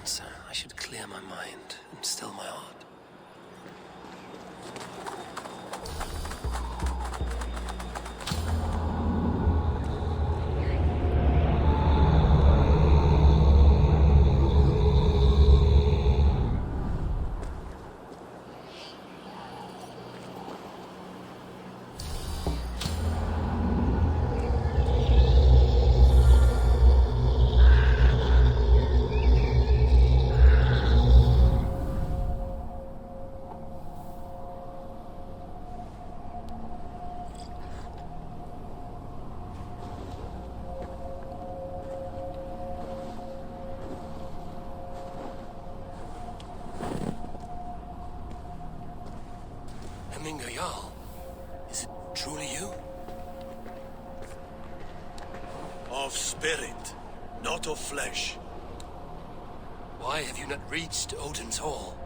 answer. I should clear my mind and still my heart. Hemming Jarl, is it truly you? Of spirit, not of flesh. Why have you not reached Odin's Hall?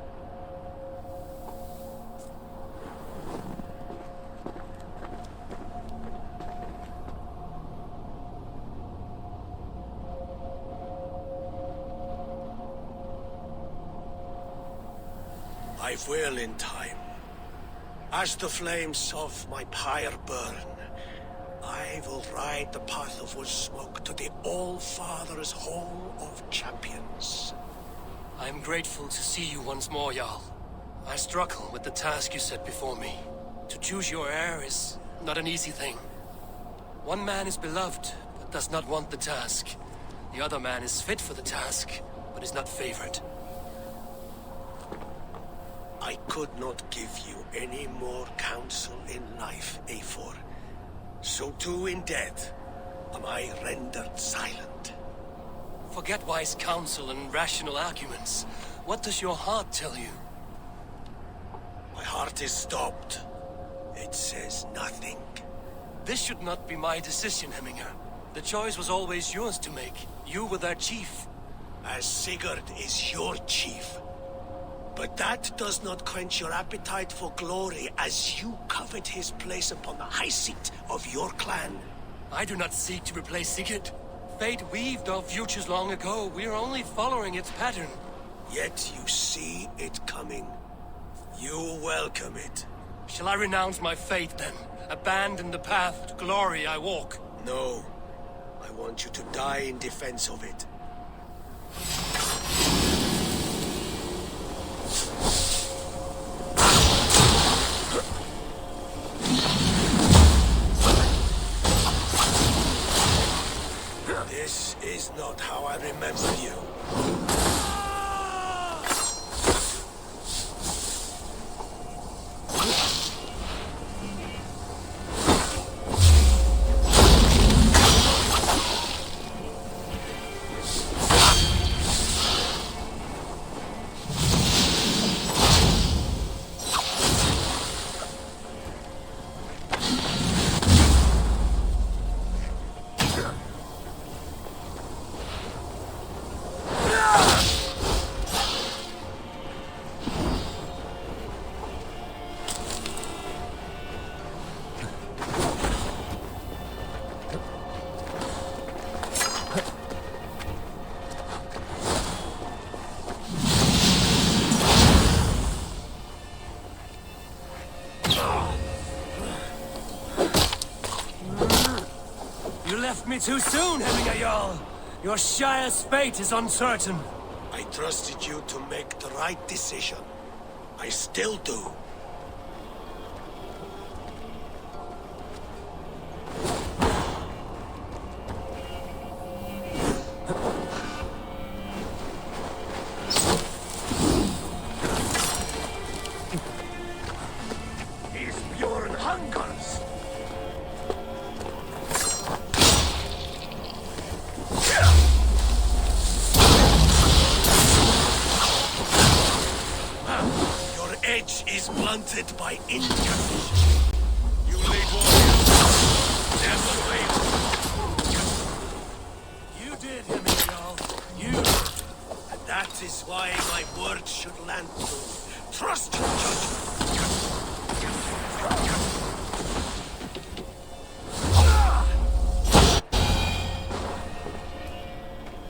I will in time. As the flames of my pyre burn, I will ride the path of wood smoke to the All-Father's Hall of Champions. I am grateful to see you once more, Jarl. I struggle with the task you set before me. To choose your heir is not an easy thing. One man is beloved, but does not want the task. The other man is fit for the task, but is not favored. I could not give you any more counsel in life, Eivor. So too in death am I rendered silent. Forget wise counsel and rational arguments. What does your heart tell you? My heart is stopped. It says nothing. This should not be my decision, Hemminger. The choice was always yours to make. You were their chief. As Sigurd is your chief. But that does not quench your appetite for glory as you covet his place upon the high seat of your clan. I do not seek to replace Sigurd. Fate weaved our futures long ago. We are only following its pattern. Yet you see it coming. You welcome it. Shall I renounce my faith then? Abandon the path to glory I walk? No. I want you to die in defense of it. This is not how I remember you. You left me too soon, Hemming Jarl. Your Shire's fate is uncertain. I trusted you to make the right decision. I still do. His Bjorn hungers. Edge is blunted by injustice. You lead warriors. Never fail. You did, Hemming Jarl. You. And that is why my word should land true. Trust your judgment.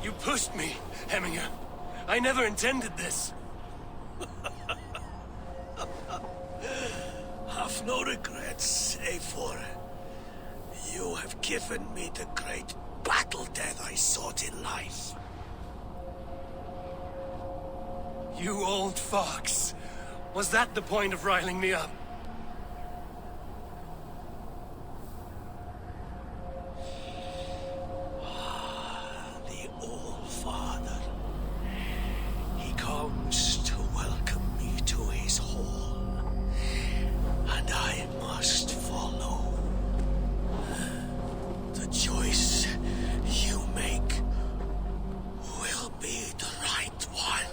You pushed me, Hemminger. I never intended this. Have no regrets, Eivor. You have given me the great battle death I sought in life. You old fox. Was that the point of riling me up? The Old Father. He comes to welcome me to his hall. And I must follow. The choice you make will be the right one.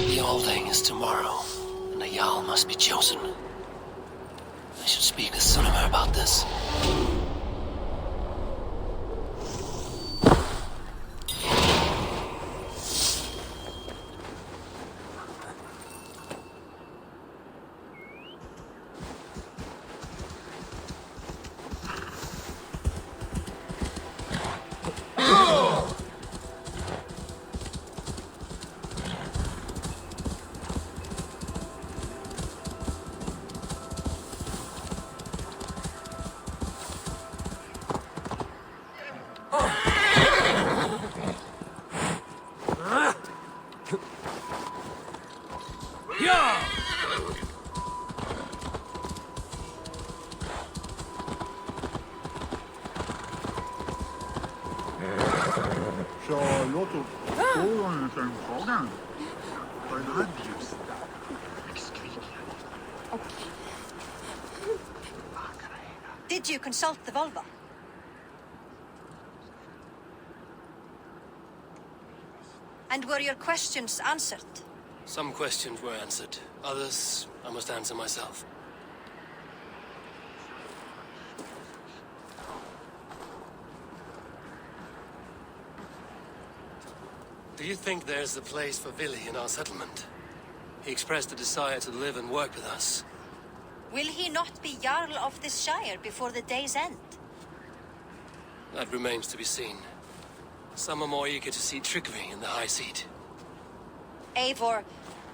The Alding is tomorrow, and a Jarl must be chosen. I should speak with Sunniva about this. Så låt oss få den frågan. För en adjust. Did you consult the Volva? And were your questions answered? Some questions were answered. Others, I must answer myself. Do you think there's a place for Vili in our settlement? He expressed a desire to live and work with us. Will he not be Jarl of this shire before the day's end? That remains to be seen. Some are more eager to see Tryggvi in the high seat. Eivor,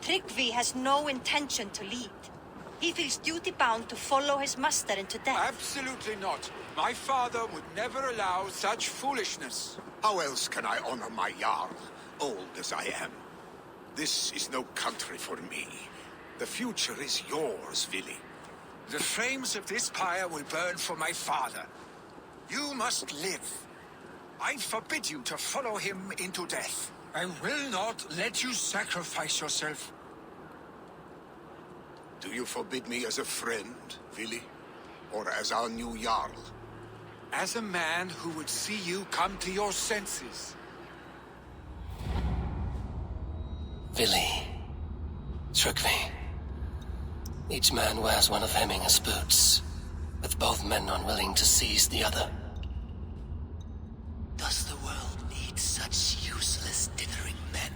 Tryggvi has no intention to lead. He feels duty-bound to follow his master into death. Absolutely not. My father would never allow such foolishness. How else can I honor my Jarl, old as I am? This is no country for me. The future is yours, Vili. The flames of this pyre will burn for my father. You must live. I forbid you to follow him into death. I will not let you sacrifice yourself. Do you forbid me as a friend, Vili? Or as our new Jarl? As a man who would see you come to your senses. Vili. Tryggvi. Each man wears one of Hemming's boots, with both men unwilling to seize the other. Does the world need such useless, dithering men?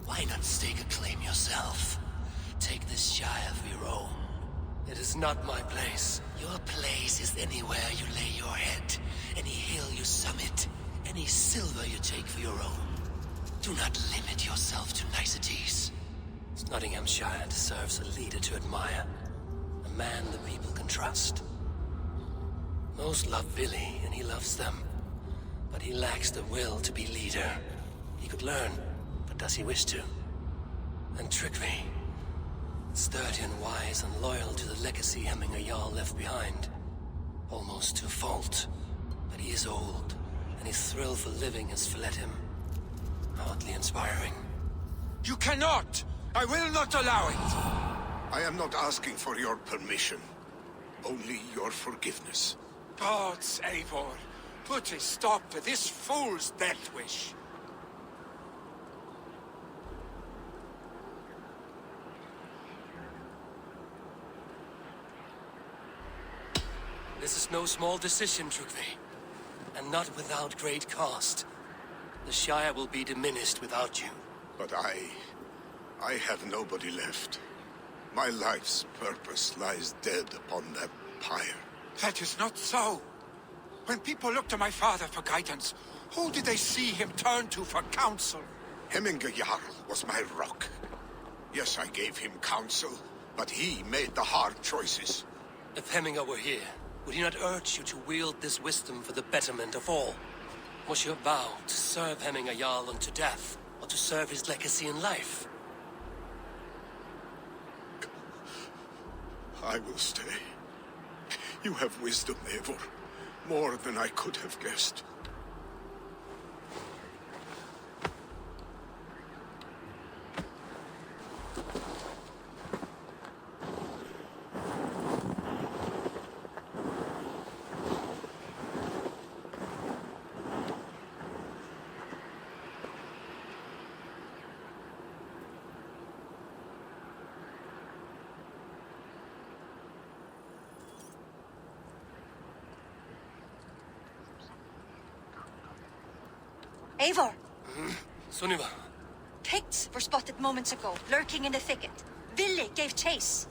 Why not stake a claim yourself? Take this shire for your own. It is not my place. Your place is anywhere you lay your head, any hill you summit, any silver you take for your own. Do not limit yourself to niceties. Nottinghamshire deserves a leader to admire, a man the people can trust. Most love Vili, and he loves them. But he lacks the will to be leader. He could learn, but does he wish to? And Tryggvi, sturdy and wise and loyal to the legacy Hemming Jarl left behind. Almost to a fault. But he is old, and his thrill for living has fled him. Hardly inspiring. You cannot! I will not allow it! I am not asking for your permission. Only your forgiveness. Gods, Eivor, put a stop to this fool's death wish. This is no small decision, Tryggvi. And not without great cost. The Shire will be diminished without you. But I I have nobody left. My life's purpose lies dead upon that pyre. That is not so. When people look to my father for guidance, who did they see him turn to for counsel? Hemming Jarl was my rock. Yes, I gave him counsel, but he made the hard choices. If Hemminger were here, would he not urge you to wield this wisdom for the betterment of all? Was your vow to serve Hemminger Jarl unto death, or to serve his legacy in life? I will stay. You have wisdom, Eivor. More than I could have guessed. Eivor, Sunniva, pigs were spotted moments ago, lurking in the thicket. Vili gave chase.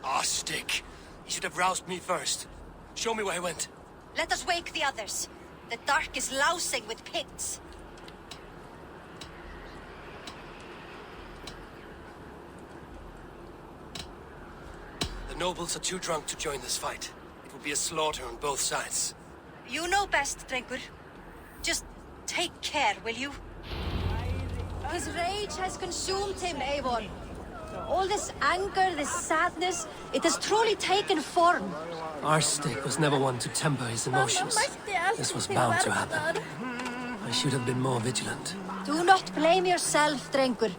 ah, stick. He should have roused me first. Show me where he went. Let us wake the others. The dark is lousing with pigs. The nobles are too drunk to join this fight. It will be a slaughter on both sides. You know best, Drengur. Just take care, will you? His rage has consumed him, Eivor. All this anger, this sadness, it has truly taken form. Our stick was never one to temper his emotions. This was bound to happen. I should have been more vigilant. Do not blame yourself, Drengur.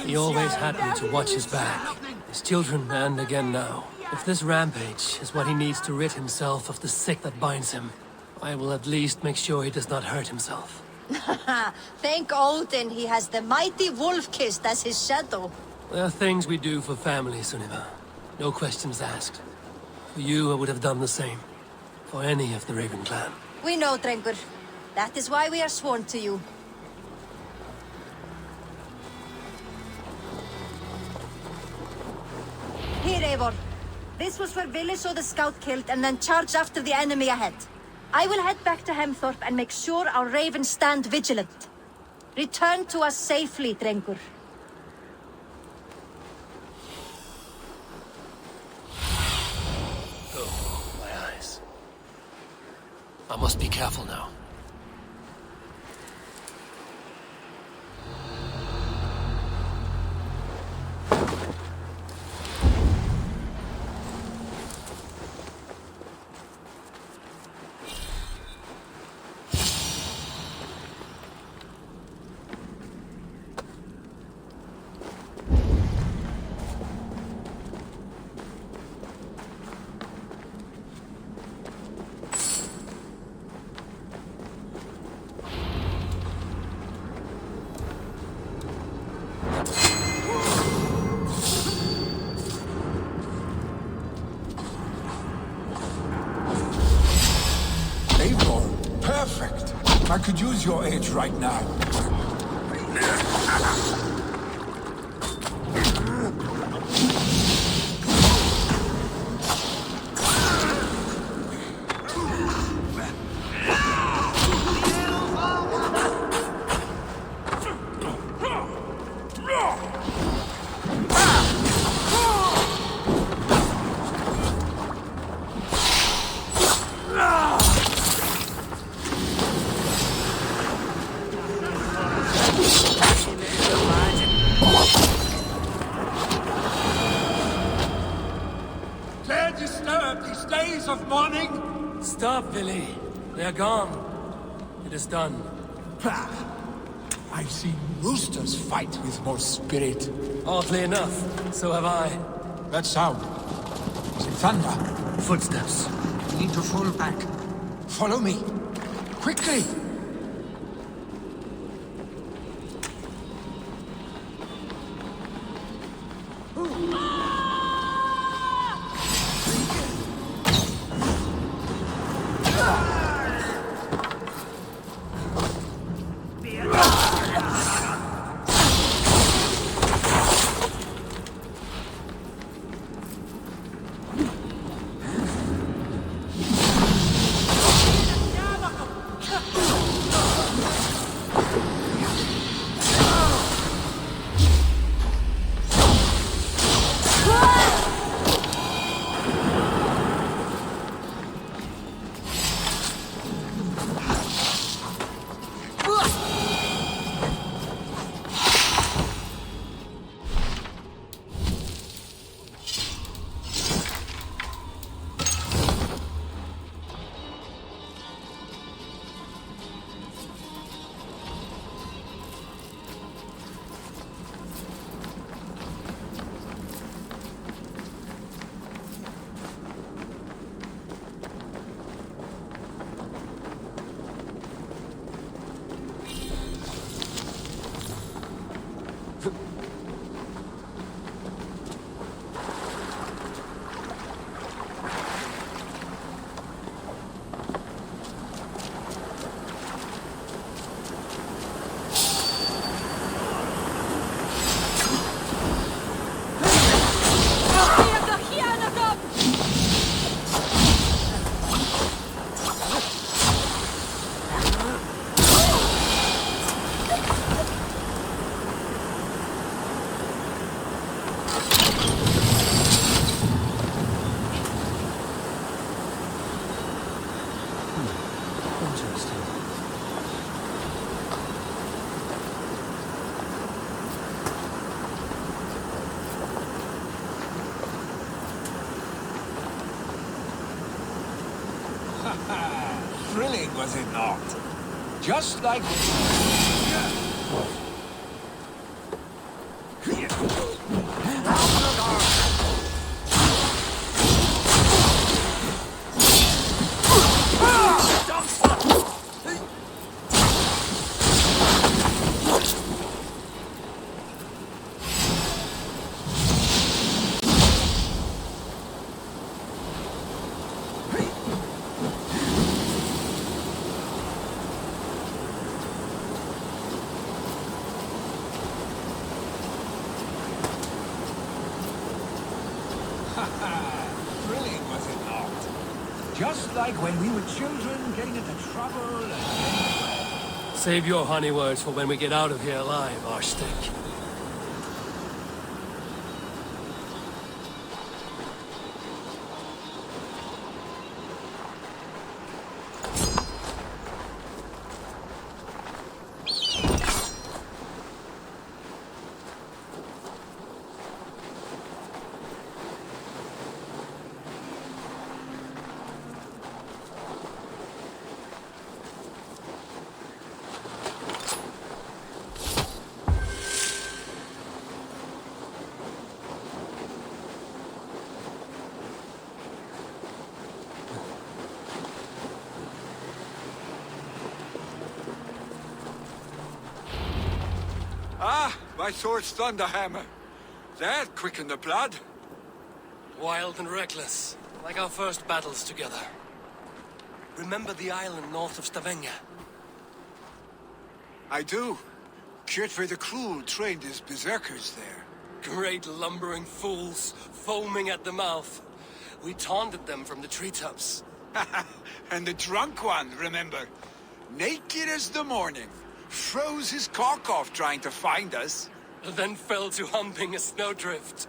He always had me to watch his back. His children, and again now. If this rampage is what he needs to rid himself of the sick that binds him, I will at least make sure he does not hurt himself. Thank Odin he has the mighty Wolf-Kissed as his shadow. There are things we do for family, Sunniva. No questions asked. For you, I would have done the same. For any of the Raven clan. We know, Drengur. That is why we are sworn to you. Here, Eivor. This was where Vili saw the scout killed and then charged after the enemy ahead. I will head back to Hemthorpe and make sure our ravens stand vigilant. Return to us safely, Drengur. Oh, my eyes. I must be careful now. Perfect. I could use your aid right now. Dare disturb these days of mourning? Stop, Vili. They're gone. It is done. Pah. I've seen roosters fight with more spirit. Oddly enough, so have I. That sound. Is it thunder? Footsteps. We need to fall back. Follow me. Quickly! was it not? Just like... Thrilling, was it not? Just like when we were children, getting into trouble and... Save your honey words for when we get out of here alive, Arstick. Ah, my sword's thunderhammer. That quickened the blood. Wild and reckless, like our first battles together. Remember the island north of Stavanger? I do. Kjotve the Cruel trained his berserkers there. Great lumbering fools, foaming at the mouth. We taunted them from the treetops. And the drunk one, remember? Naked as the morning. Froze his cock off trying to find us. Then fell to humping a snowdrift.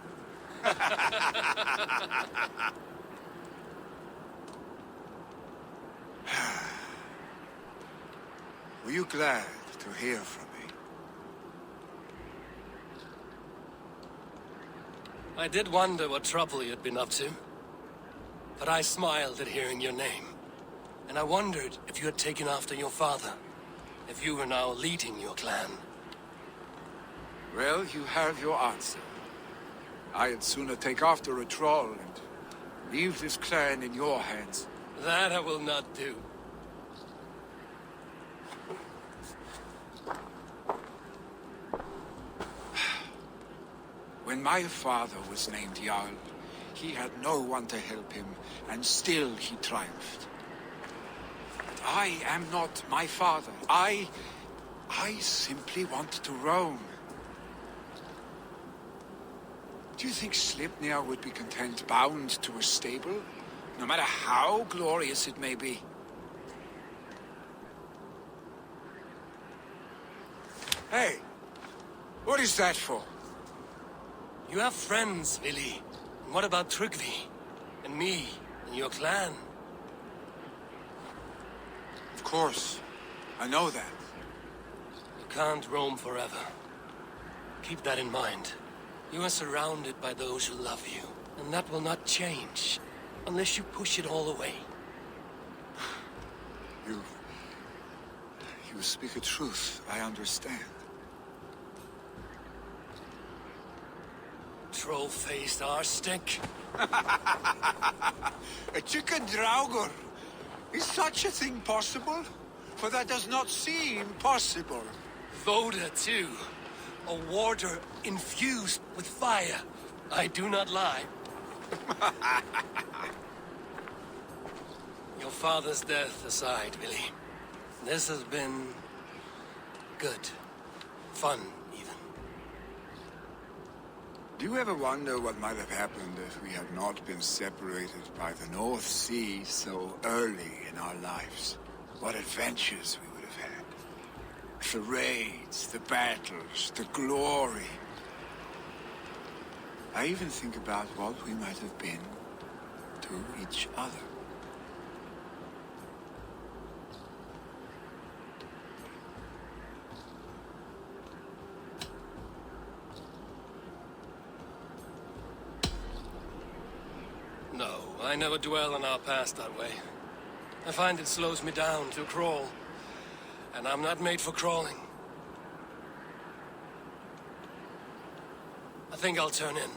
Were you glad to hear from me? I did wonder what trouble you'd been up to. But I smiled at hearing your name. And I wondered if you had taken after your father. If you were now leading your clan. Well, you have your answer. I'd sooner take after a troll and leave this clan in your hands. That I will not do. When my father was named Jarl, he had no one to help him, and still he triumphed. I am not my father. I simply want to roam. Do you think Sleipnir would be content bound to a stable, no matter how glorious it may be? Hey, what is that for? You have friends, Vili. And what about Tryggvi? And me, and your clan? Of course, I know that. You can't roam forever. Keep that in mind. You are surrounded by those who love you, and that will not change unless you push it all away. You speak a truth, I understand. Troll-faced arstick. A chicken draugur. Is such a thing possible? For that does not seem possible. Voda, too. A warder infused with fire. I do not lie. Your father's death aside, Vili. This has been... good. Fun, even. Do you ever wonder what might have happened if we had not been separated by the North Sea so early in our lives? What adventures we would have had. The raids, the battles, the glory. I even think about what we might have been to each other. No, I never dwell on our past that way. I find it slows me down to crawl. And I'm not made for crawling. I think I'll turn in.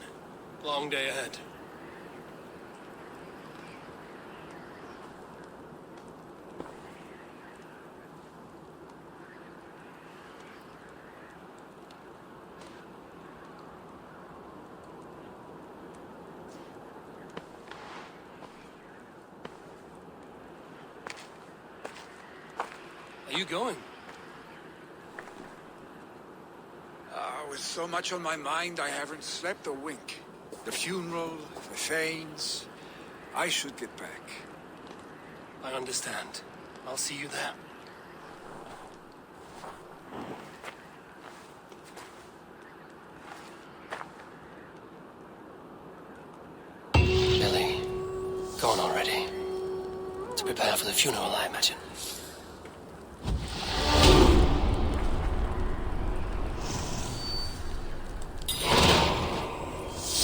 Long day ahead. Are you going? With so much on my mind, I haven't slept a wink. The funeral, the Thanes. I should get back. I understand. I'll see you there. Vili, go on already. To prepare for the funeral, I imagine.